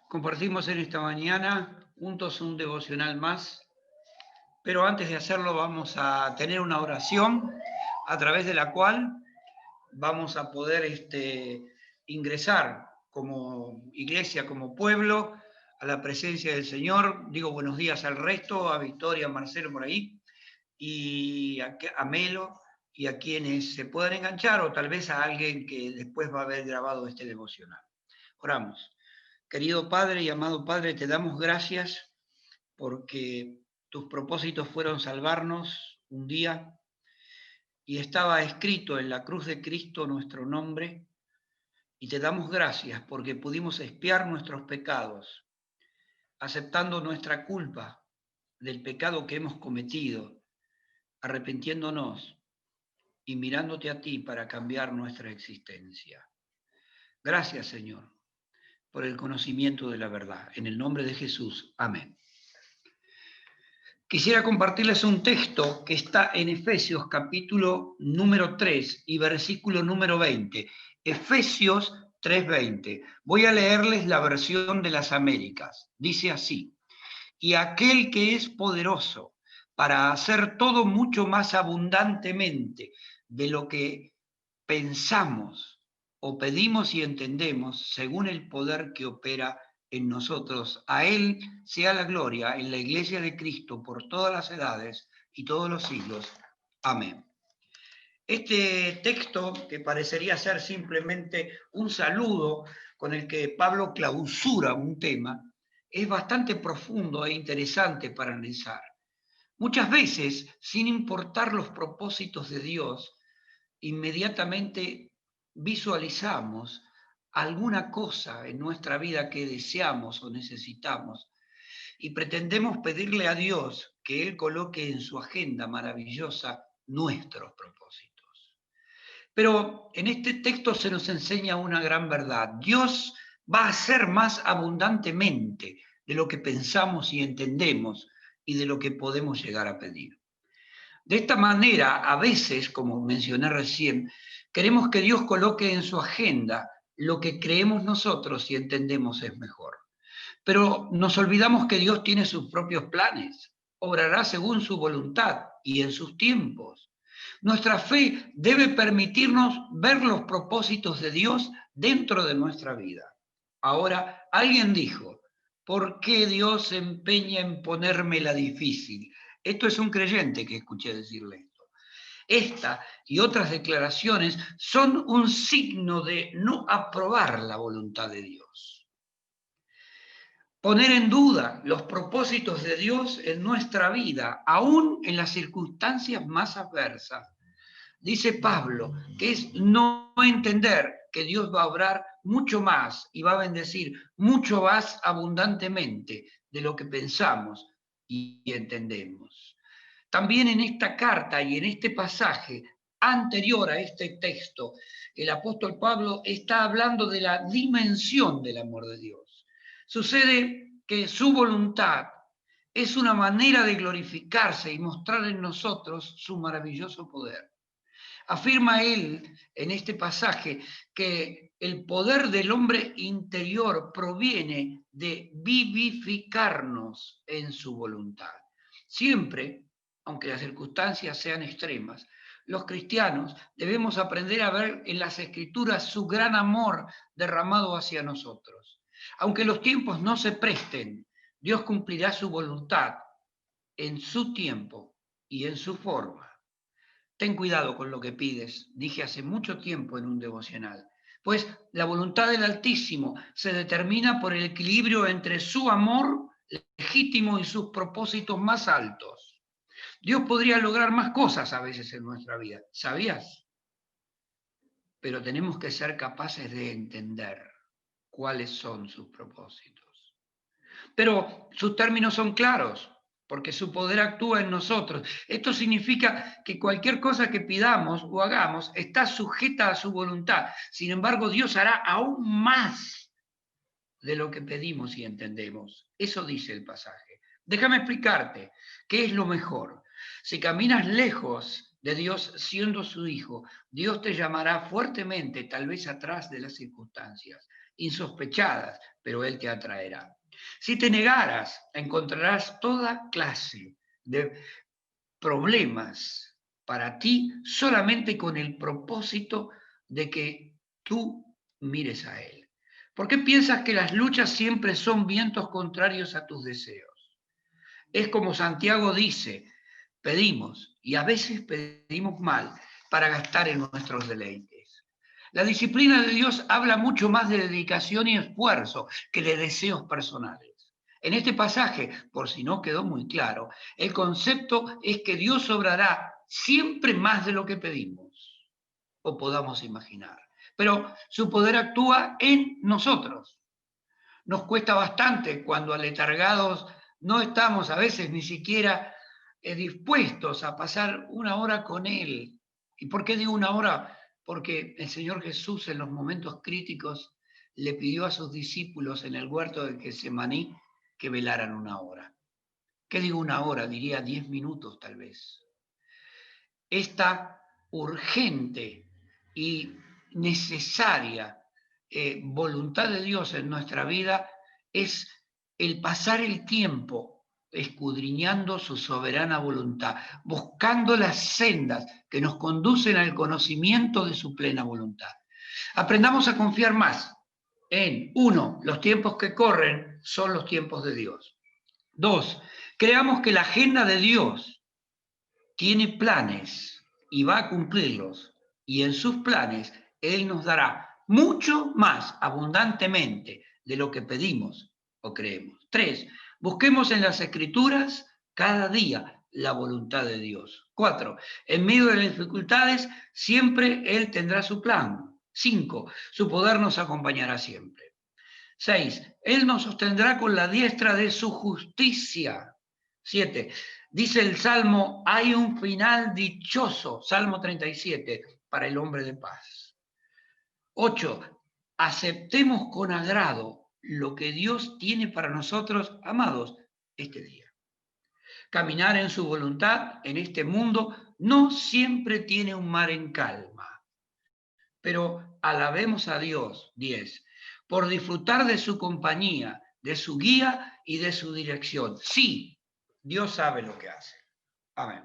Compartimos en esta mañana juntos un devocional más, pero antes de hacerlo vamos a tener una oración a través de la cual vamos a poder ingresar como iglesia, como pueblo, a la presencia del Señor. Digo buenos días al resto, a Victoria, a Marcelo por ahí, y a Melo, y a quienes se puedan enganchar, o tal vez a alguien que después va a haber grabado este devocional. Oramos. Querido Padre y amado Padre, te damos gracias porque tus propósitos fueron salvarnos un día y estaba escrito en la cruz de Cristo nuestro nombre, y te damos gracias porque pudimos expiar nuestros pecados, aceptando nuestra culpa del pecado que hemos cometido, arrepintiéndonos y mirándote a ti para cambiar nuestra existencia. Gracias, Señor, por el conocimiento de la verdad. En el nombre de Jesús. Amén. Quisiera compartirles un texto que está en Efesios capítulo número 3 y versículo número 20. Efesios 3:20. Voy a leerles la versión de las Américas. Dice así: y aquel que es poderoso para hacer todo mucho más abundantemente de lo que pensamos o pedimos y entendemos, según el poder que opera en nosotros. A Él sea la gloria en la Iglesia de Cristo por todas las edades y todos los siglos. Amén. Este texto, que parecería ser simplemente un saludo con el que Pablo clausura un tema, es bastante profundo e interesante para analizar. Muchas veces, sin importar los propósitos de Dios, inmediatamente visualizamos alguna cosa en nuestra vida que deseamos o necesitamos y pretendemos pedirle a Dios que Él coloque en su agenda maravillosa nuestros propósitos. Pero en este texto se nos enseña una gran verdad. Dios va a hacer más abundantemente de lo que pensamos y entendemos y de lo que podemos llegar a pedir. De esta manera, a veces, como mencioné recién, queremos que Dios coloque en su agenda lo que creemos nosotros y entendemos es mejor. Pero nos olvidamos que Dios tiene sus propios planes, obrará según su voluntad y en sus tiempos. Nuestra fe debe permitirnos ver los propósitos de Dios dentro de nuestra vida. Ahora, alguien dijo: ¿por qué Dios se empeña en ponérmela difícil? Esto es un creyente que escuché decirle esto. Esta y otras declaraciones son un signo de no aprobar la voluntad de Dios. Poner en duda los propósitos de Dios en nuestra vida, aún en las circunstancias más adversas. Dice Pablo que es no entender que Dios va a obrar mucho más y va a bendecir mucho más abundantemente de lo que pensamos y entendemos. También en esta carta y en este pasaje anterior a este texto, el apóstol Pablo está hablando de la dimensión del amor de Dios. Sucede que su voluntad es una manera de glorificarse y mostrar en nosotros su maravilloso poder. Afirma él en este pasaje que el poder del hombre interior proviene de vivificarnos en su voluntad. Siempre, aunque las circunstancias sean extremas, los cristianos debemos aprender a ver en las Escrituras su gran amor derramado hacia nosotros. Aunque los tiempos no se presten, Dios cumplirá su voluntad en su tiempo y en su forma. Ten cuidado con lo que pides, dije hace mucho tiempo en un devocional, pues la voluntad del Altísimo se determina por el equilibrio entre su amor legítimo y sus propósitos más altos. Dios podría lograr más cosas a veces en nuestra vida, ¿sabías? Pero tenemos que ser capaces de entender cuáles son sus propósitos. Pero sus términos son claros, porque su poder actúa en nosotros. Esto significa que cualquier cosa que pidamos o hagamos está sujeta a su voluntad. Sin embargo, Dios hará aún más de lo que pedimos y entendemos. Eso dice el pasaje. Déjame explicarte qué es lo mejor. Si caminas lejos de Dios siendo su hijo, Dios te llamará fuertemente, tal vez atrás de las circunstancias, insospechadas, pero Él te atraerá. Si te negaras, encontrarás toda clase de problemas para ti solamente con el propósito de que tú mires a Él. ¿Por qué piensas que las luchas siempre son vientos contrarios a tus deseos? Es como Santiago dice, pedimos y a veces pedimos mal para gastar en nuestros deleites. La disciplina de Dios habla mucho más de dedicación y esfuerzo que de deseos personales. En este pasaje, por si no quedó muy claro, el concepto es que Dios obrará siempre más de lo que pedimos o podamos imaginar. Pero su poder actúa en nosotros. Nos cuesta bastante cuando aletargados no estamos a veces ni siquiera dispuestos a pasar una hora con Él. ¿Y por qué digo una hora? Porque el Señor Jesús en los momentos críticos le pidió a sus discípulos en el huerto de Getsemaní que velaran una hora. ¿Qué digo una hora? Diría 10 minutos tal vez. Esta urgente y necesaria voluntad de Dios en nuestra vida es el pasar el tiempo escudriñando su soberana voluntad, buscando las sendas que nos conducen al conocimiento de su plena voluntad. Aprendamos a confiar más en, uno, los tiempos que corren son los tiempos de Dios. Dos, creamos que la agenda de Dios tiene planes y va a cumplirlos, y en sus planes Él nos dará mucho más abundantemente de lo que pedimos o creemos. Tres, busquemos en las Escrituras cada día la voluntad de Dios. Cuatro, en medio de las dificultades siempre Él tendrá su plan. Cinco, su poder nos acompañará siempre. Seis, Él nos sostendrá con la diestra de su justicia. 7. Dice el Salmo, hay un final dichoso, Salmo 37, para el hombre de paz. 8. Aceptemos con agrado lo que Dios tiene para nosotros, amados, este día. Caminar en su voluntad en este mundo no siempre tiene un mar en calma, pero alabemos a Dios, 10, por disfrutar de su compañía, de su guía y de su dirección. Sí, Dios sabe lo que hace. Amén.